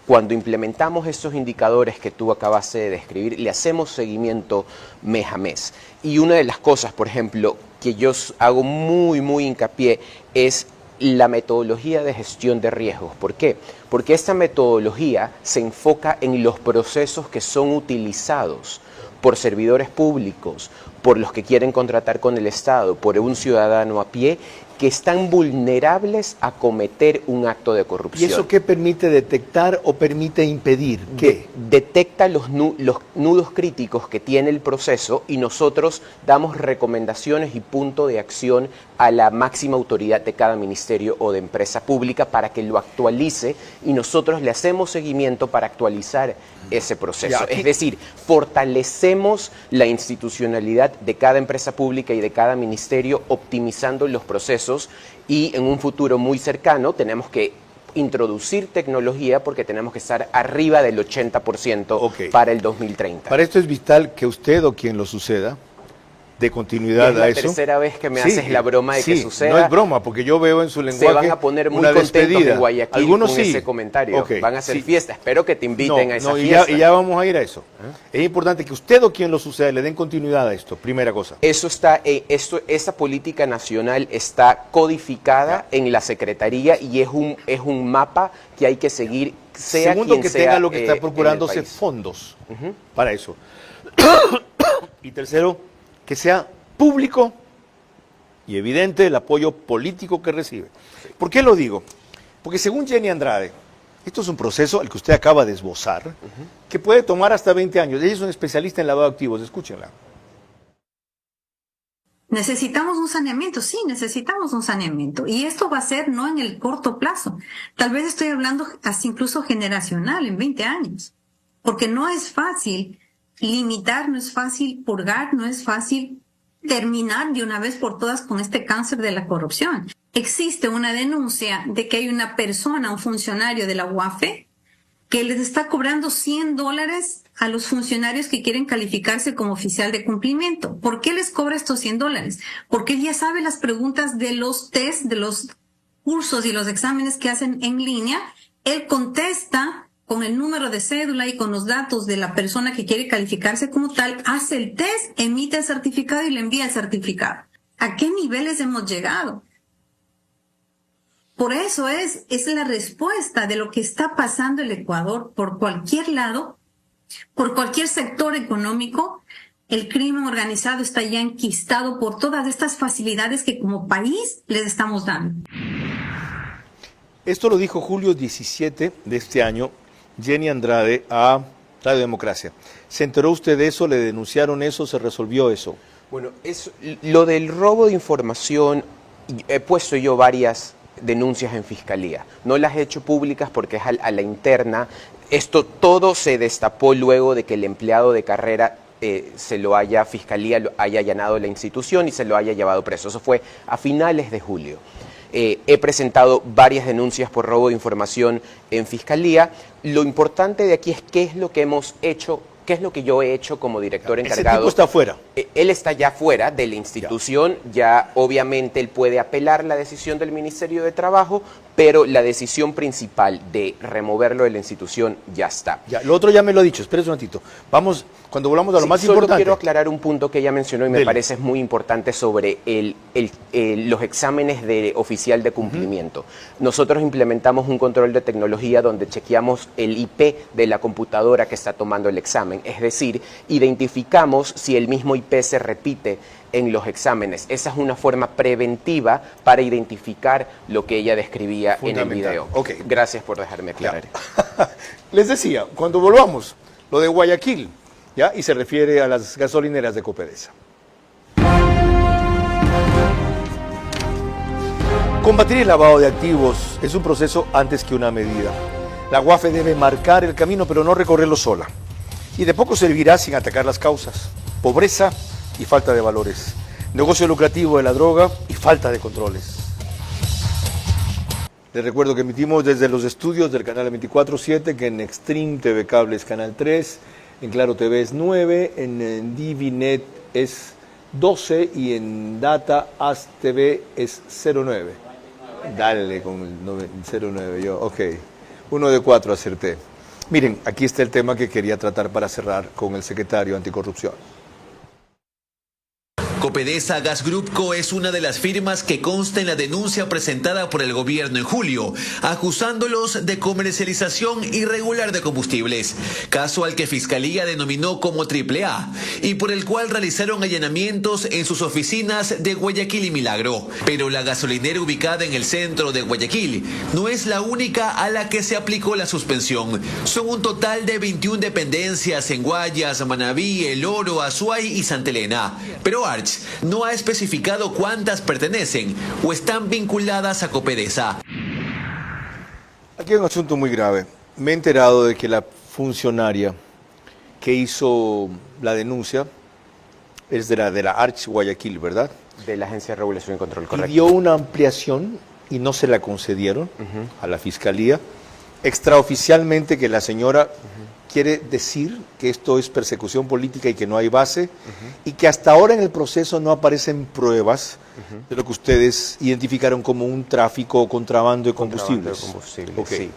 [SPEAKER 4] cuando implementamos estos indicadores que tú acabaste de describir, le hacemos seguimiento mes a mes. Y una de las cosas, por ejemplo, que yo hago muy hincapié es la metodología de gestión de riesgos. ¿Por qué? Porque esta metodología se enfoca en los procesos que son utilizados por servidores públicos, por los que quieren contratar con el Estado, por un ciudadano a pie, que están vulnerables a cometer un acto de corrupción.
[SPEAKER 1] ¿Y eso qué permite detectar o permite impedir? ¿Qué?
[SPEAKER 4] Detecta los nudos críticos que tiene el proceso y nosotros damos recomendaciones y punto de acción a la máxima autoridad de cada ministerio o de empresa pública para que lo actualice y nosotros le hacemos seguimiento para actualizar ese proceso. Es decir, fortalecemos la institucionalidad de cada empresa pública y de cada ministerio optimizando los procesos y en un futuro muy cercano tenemos que introducir tecnología porque tenemos que estar arriba del 80% para el 2030.
[SPEAKER 1] Para esto es vital que usted o quien lo suceda dé continuidad a eso.
[SPEAKER 4] Es la tercera vez que me haces la broma de que suceda.
[SPEAKER 1] No es broma, porque yo veo en su lenguaje
[SPEAKER 4] se van a poner muy contentos en Guayaquil.
[SPEAKER 1] Algunos
[SPEAKER 4] con ese comentario. Van a hacer fiesta. Espero que te inviten a esa fiesta.
[SPEAKER 1] Y ya vamos a ir a eso. Es importante que usted o quien lo suceda le den continuidad a esto, primera cosa.
[SPEAKER 4] Esa política nacional está codificada en la Secretaría y es un mapa que hay que seguir, sea
[SPEAKER 1] Segundo,
[SPEAKER 4] quien
[SPEAKER 1] que
[SPEAKER 4] sea,
[SPEAKER 1] tenga lo que está procurándose fondos para eso. Y tercero, que sea público y evidente el apoyo político que recibe. ¿Por qué lo digo? Porque según Jenny Andrade, esto es un proceso, el que usted acaba de esbozar, que puede tomar hasta 20 años. Ella es una especialista en lavado de activos, escúchenla.
[SPEAKER 13] Necesitamos un saneamiento, sí, necesitamos un saneamiento. Y esto va a ser no en el corto plazo. Tal vez estoy hablando hasta incluso generacional, en 20 años. Porque no es fácil limitar, no es fácil purgar, no es fácil terminar de una vez por todas con este cáncer de la corrupción. Existe una denuncia de que hay una persona, un funcionario de la UAFE, que les está cobrando $100 a los funcionarios que quieren calificarse como oficial de cumplimiento. ¿Por qué les cobra estos $100? Porque él ya sabe las preguntas de los test, de los cursos y los exámenes que hacen en línea. Él contesta con el número de cédula y con los datos de la persona que quiere calificarse como tal, hace el test, emite el certificado y le envía el certificado. ¿A qué niveles hemos llegado? Por eso es la respuesta de lo que está pasando en el Ecuador por cualquier lado, por cualquier sector económico. El crimen organizado está ya enquistado por todas estas facilidades que como país les estamos dando.
[SPEAKER 1] Esto lo dijo julio 17 de este año Jenny Andrade a Radio Democracia. ¿Se enteró usted de eso? ¿Le denunciaron eso? ¿Se resolvió eso?
[SPEAKER 4] Bueno, lo del robo de información, he puesto yo varias denuncias en fiscalía. No las he hecho públicas porque es a la interna. Esto todo se destapó luego de que el empleado de carrera fiscalía haya allanado la institución y se lo haya llevado preso. Eso fue a finales de julio. He presentado varias denuncias por robo de información en fiscalía. Lo importante de aquí es qué es lo que hemos hecho, qué es lo que yo he hecho como director encargado.
[SPEAKER 1] Ese tipo está fuera.
[SPEAKER 4] Él está ya fuera de la institución, ya obviamente él puede apelar la decisión del Ministerio de Trabajo, pero la decisión principal de removerlo de la institución ya está.
[SPEAKER 1] Ya, lo otro ya me lo ha dicho, espérese un ratito. Vamos Cuando volvamos a lo más
[SPEAKER 4] solo
[SPEAKER 1] importante.
[SPEAKER 4] Quiero aclarar un punto que ella mencionó y me
[SPEAKER 1] Dele.
[SPEAKER 4] parece es muy importante sobre los exámenes de oficial de cumplimiento. Nosotros implementamos un control de tecnología donde chequeamos el IP de la computadora que está tomando el examen. Es decir, identificamos si el mismo IP se repite en los exámenes. Esa es una forma preventiva para identificar lo que ella describía en el video.
[SPEAKER 1] Okay.
[SPEAKER 4] Gracias por dejarme aclarar.
[SPEAKER 1] Les decía, cuando volvamos, lo de Guayaquil, ¿ya? Y se refiere a las gasolineras de Copedesa. Combatir el lavado de activos es un proceso antes que una medida. La UAFE debe marcar el camino, pero no recorrerlo sola. Y de poco servirá sin atacar las causas: pobreza y falta de valores, negocio lucrativo de la droga y falta de controles. Les recuerdo que emitimos desde los estudios del canal 24/7, que en Extreme TV Cable es canal 3, en Claro TV es 9, en DiviNet es 12 y en Data As TV es 09. Dale con el 09 yo, ok. 1 de 4 acerté. Miren, aquí está el tema que quería tratar para cerrar con el secretario anticorrupción.
[SPEAKER 5] Copedesa Gas Group Co. es una de las firmas que consta en la denuncia presentada por el gobierno en julio, acusándolos de comercialización irregular de combustibles, caso al que Fiscalía denominó como AAA, y por el cual realizaron allanamientos en sus oficinas de Guayaquil y Milagro. Pero la gasolinera ubicada en el centro de Guayaquil no es la única a la que se aplicó la suspensión. Son un total de 21 dependencias en Guayas, Manabí, El Oro, Azuay y Santa Elena. Pero Arch no ha especificado cuántas pertenecen o están vinculadas a Copedesa.
[SPEAKER 1] Aquí hay un asunto muy grave. Me he enterado de que la funcionaria que hizo la denuncia es de la Arch Guayaquil, ¿verdad?
[SPEAKER 4] De la Agencia de Regulación y Control,
[SPEAKER 1] Y
[SPEAKER 4] correcto.
[SPEAKER 1] dio una ampliación y no se la concedieron a la Fiscalía, extraoficialmente, que la señora quiere decir que esto es persecución política y que no hay base, y que hasta ahora en el proceso no aparecen pruebas de lo que ustedes identificaron como un tráfico o contrabando de combustibles. Okay.
[SPEAKER 4] Sí.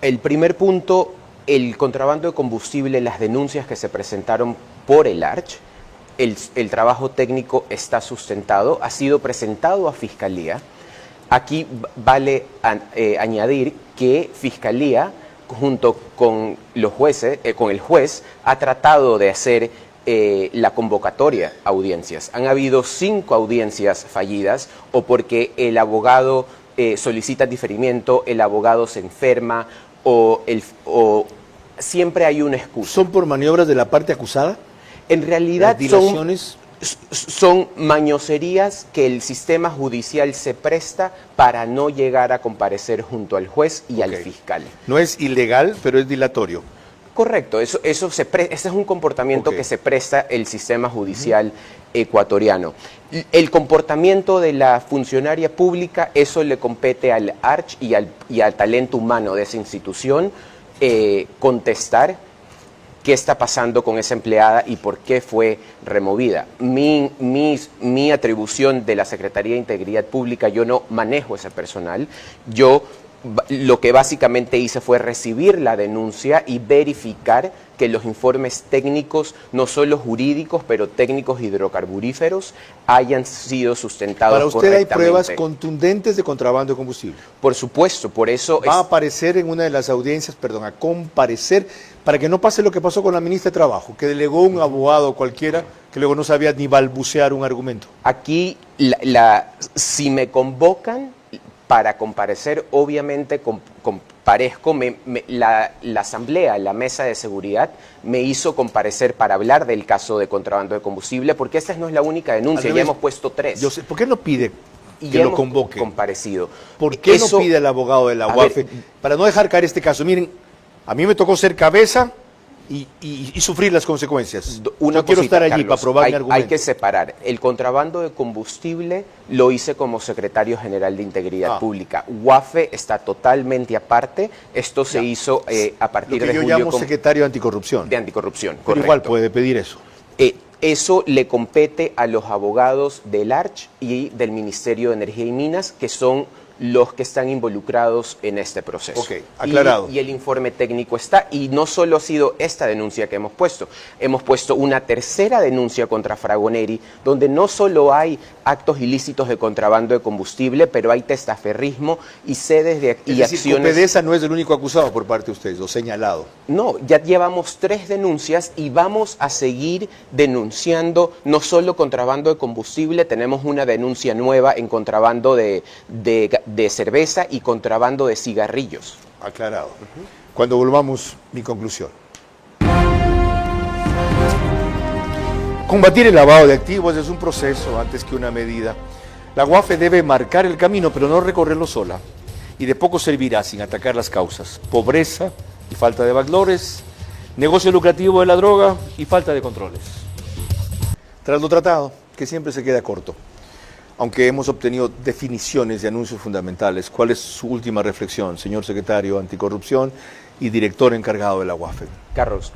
[SPEAKER 4] El primer punto, el contrabando de combustible, las denuncias que se presentaron por el Arch, el trabajo técnico está sustentado, ha sido presentado a Fiscalía. Aquí vale añadir que Fiscalía, junto con los jueces, con el juez, ha tratado de hacer la convocatoria a audiencias. Han habido 5 audiencias fallidas, o porque el abogado solicita diferimiento, el abogado se enferma, o siempre hay una excusa.
[SPEAKER 1] ¿Son por maniobras de la parte acusada?
[SPEAKER 4] En realidad
[SPEAKER 1] dilaciones.
[SPEAKER 4] son mañoserías que el sistema judicial se presta para no llegar a comparecer junto al juez y al fiscal.
[SPEAKER 1] No es ilegal, pero es dilatorio.
[SPEAKER 4] Correcto, ese es un comportamiento que se presta el sistema judicial ecuatoriano. El comportamiento de la funcionaria pública, eso le compete al Arch y al talento humano de esa institución contestar qué está pasando con esa empleada y por qué fue removida. Mi atribución de la Secretaría de Integridad Pública, yo no manejo ese personal. Yo lo que básicamente hice fue recibir la denuncia y verificar que los informes técnicos, no solo jurídicos, pero técnicos hidrocarburíferos, hayan sido sustentados
[SPEAKER 1] correctamente. ¿Para usted hay pruebas contundentes de contrabando de combustible?
[SPEAKER 4] Por supuesto, por eso...
[SPEAKER 1] ¿Va a aparecer en una de las audiencias, a comparecer, para que no pase lo que pasó con la ministra de Trabajo, que delegó un abogado cualquiera que luego no sabía ni balbucear un argumento?
[SPEAKER 4] Aquí, si me convocan para comparecer, obviamente comparezco. La asamblea, la mesa de seguridad, me hizo comparecer para hablar del caso de contrabando de combustible, porque esta no es la única denuncia, ya hemos puesto 3.
[SPEAKER 1] Yo sé, ¿por qué no pide
[SPEAKER 4] y
[SPEAKER 1] que lo convoque?
[SPEAKER 4] Comparecido.
[SPEAKER 1] ¿Por qué no pide el abogado de la UAFE para no dejar caer este caso? Miren, a mí me tocó ser cabeza y sufrir las consecuencias. Yo quiero estar allí, Carlos, para probar mi argumento.
[SPEAKER 4] Hay que separar. El contrabando de combustible lo hice como secretario general de Integridad Pública. UAFE está totalmente aparte. Esto se hizo a partir de julio.
[SPEAKER 1] Yo llamo secretario de Anticorrupción.
[SPEAKER 4] De Anticorrupción,
[SPEAKER 1] Pero
[SPEAKER 4] correcto.
[SPEAKER 1] igual puede pedir eso.
[SPEAKER 4] Eso le compete a los abogados del Arch y del Ministerio de Energía y Minas, que son los que están involucrados en este proceso.
[SPEAKER 1] Ok, aclarado.
[SPEAKER 4] Y el informe técnico está, y no solo ha sido esta denuncia que hemos puesto una tercera denuncia contra Fragoneri, donde no solo hay actos ilícitos de contrabando de combustible, pero hay testaferrismo y sedes de
[SPEAKER 1] y acciones... PDVSA no es el único acusado por parte de ustedes, o señalado.
[SPEAKER 4] No, ya llevamos 3 denuncias y vamos a seguir denunciando no solo contrabando de combustible, tenemos una denuncia nueva en contrabando de cerveza y contrabando de cigarrillos.
[SPEAKER 1] Aclarado. Cuando volvamos, mi conclusión. Combatir el lavado de activos es un proceso antes que una medida. La UAFE debe marcar el camino, pero no recorrerlo sola. Y de poco servirá sin atacar las causas. Pobreza y falta de valores, negocio lucrativo de la droga y falta de controles. Tras lo tratado, que siempre se queda corto. Aunque hemos obtenido definiciones de anuncios fundamentales, ¿cuál es su última reflexión, señor secretario anticorrupción y director encargado de la UAFE?
[SPEAKER 4] Carlos,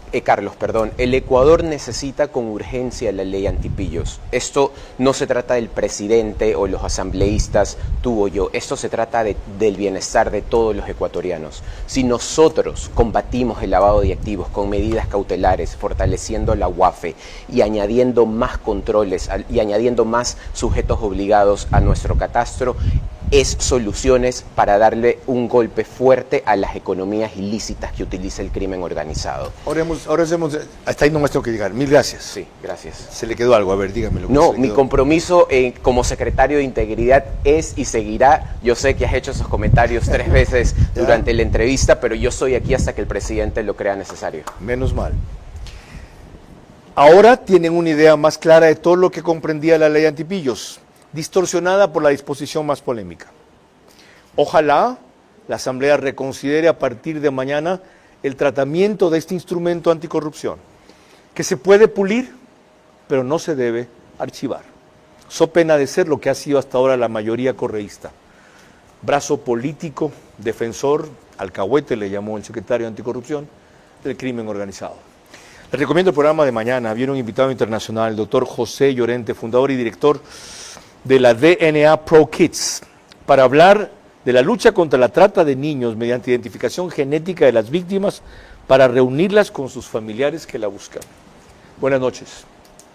[SPEAKER 4] el Ecuador necesita con urgencia la ley antipillos. Esto no se trata del presidente o los asambleístas, tú o yo, esto se trata del bienestar de todos los ecuatorianos. Si nosotros combatimos el lavado de activos con medidas cautelares, fortaleciendo la UAFE y añadiendo más controles y añadiendo más sujetos obligados a nuestro catastro, es soluciones para darle un golpe fuerte a las economías ilícitas que utiliza el crimen organizado.
[SPEAKER 1] Ahora hacemos, hasta ahí nomás tengo que llegar. Mil gracias.
[SPEAKER 4] Sí, gracias.
[SPEAKER 1] ¿Se le quedó algo? A ver, dígame lo que
[SPEAKER 4] No, mi compromiso como secretario de Integridad es y seguirá. Yo sé que has hecho esos comentarios 3 veces durante la entrevista, pero yo soy aquí hasta que el presidente lo crea necesario.
[SPEAKER 1] Menos mal. Ahora tienen una idea más clara de todo lo que comprendía la ley antipillos, distorsionada por la disposición más polémica. Ojalá la Asamblea reconsidere a partir de mañana el tratamiento de este instrumento anticorrupción, que se puede pulir, pero no se debe archivar. So pena de ser lo que ha sido hasta ahora la mayoría correísta. Brazo político, defensor, alcahuete le llamó el secretario anticorrupción, del crimen organizado. Les recomiendo el programa de mañana. Viene un invitado internacional, el doctor José Llorente, fundador y director de la DNA Pro Kids, para hablar de la lucha contra la trata de niños mediante identificación genética de las víctimas para reunirlas con sus familiares que la buscan. Buenas noches.